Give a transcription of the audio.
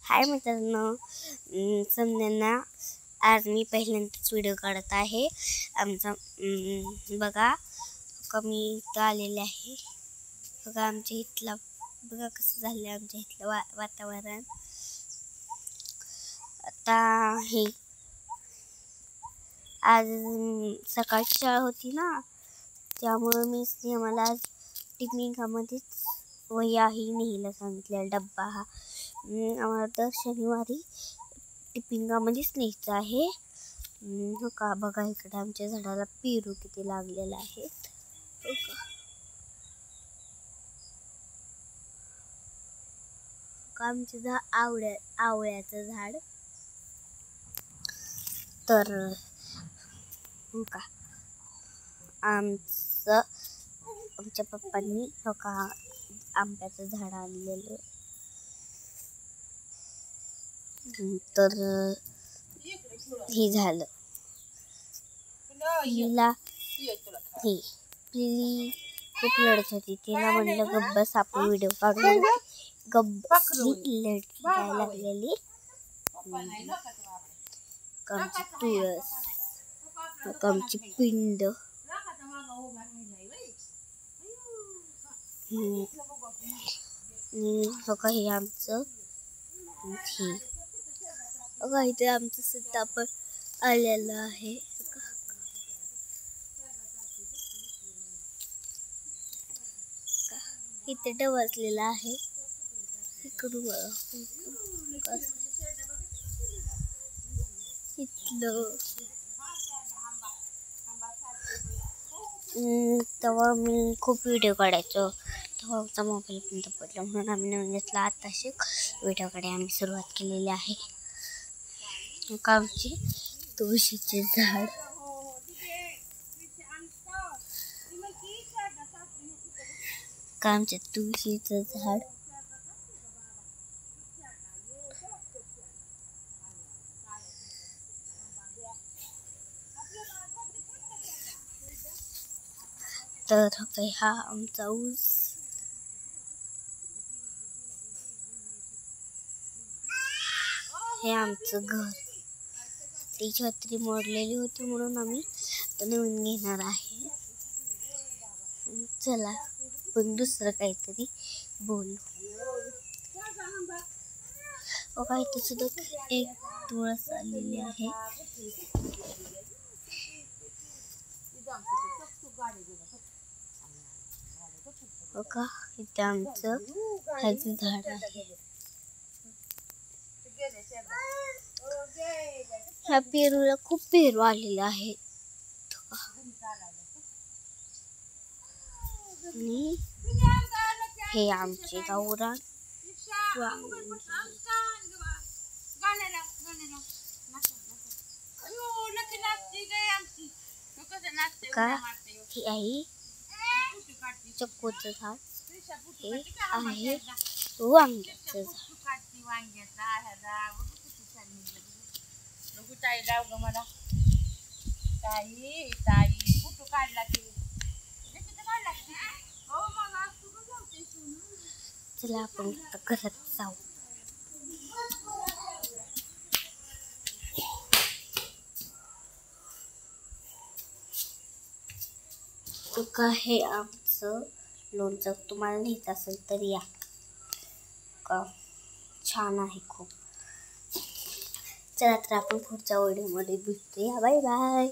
हाय मित्रांनो, समजांना आज मी पहिल्यांदाच व्हिडिओ काढत आहे. आमचा बघा कमी इथं आलेले आहे. बघा आमच्या इथला बघा कसं झालं आमच्या इथलं वातावरण. आता हे आज सकाळची शाळा होती ना, त्यामुळे मी मला आज टिफिनमध्येच वह्याही नेहला सांगितलेला डब्बा हा आम्हाला तर शनिवारी टिफिनमध्येच न्यायचा आहे. हो का, बघा इकडे आमच्या झाडाला पेरू किती लागलेला आहे. हो का, आमचं आवळ्याचं झाड. तर हो का, आमच्या पप्पांनी हो का आंब्याचं झाड आणलेलं. तर हे झालं. हिला पिली खूप लढत होती. तिला म्हणलं गब्बस आपण व्हिडिओ काढून गब्बस लढायला लागलेली. आमची तुळस, आमची पिंड, बघा हे आमचं बघा इथे आमचं सीताफळ आलेलं आहे. इथे डवसलेला आहे. इकडून इथलं तेव्हा मी खूप व्हिडिओ काढायचो. तेव्हा आमचा मोबाईल बंद पडला म्हणून आम्ही नवीन घेतला. आताशी व्हिडिओकडे आम्ही सुरुवात केलेली आहे. आमची तुळशीचे झाड, आमचे तुळशीचं झाड, तर हा आमचा ऊस, हे आमचं घर. ती छत्री मोडलेली होती म्हणून आम्ही नवीन घेणार आहे. चला पण दुसरं काहीतरी बोलू. बघा इथे सुद्धा एक तुळस आलेली आहे. बघा इथे आमचं ह्याचं झाड आहे. ह्या पेरूला खूप पेरू आलेले आहेत. आणि हे आमचे गावरान का ही आहे चक्कोचं झाड. हे आहे वांग्याचं झाड. चला आपण घरात जाऊ. का हे आमचं लोणचं तुम्हाला लिहित असेल तर या का, छान आहे खूप. चला तर आपण पुढच्या व्हिडिओमध्ये भेटूया. Bye bye.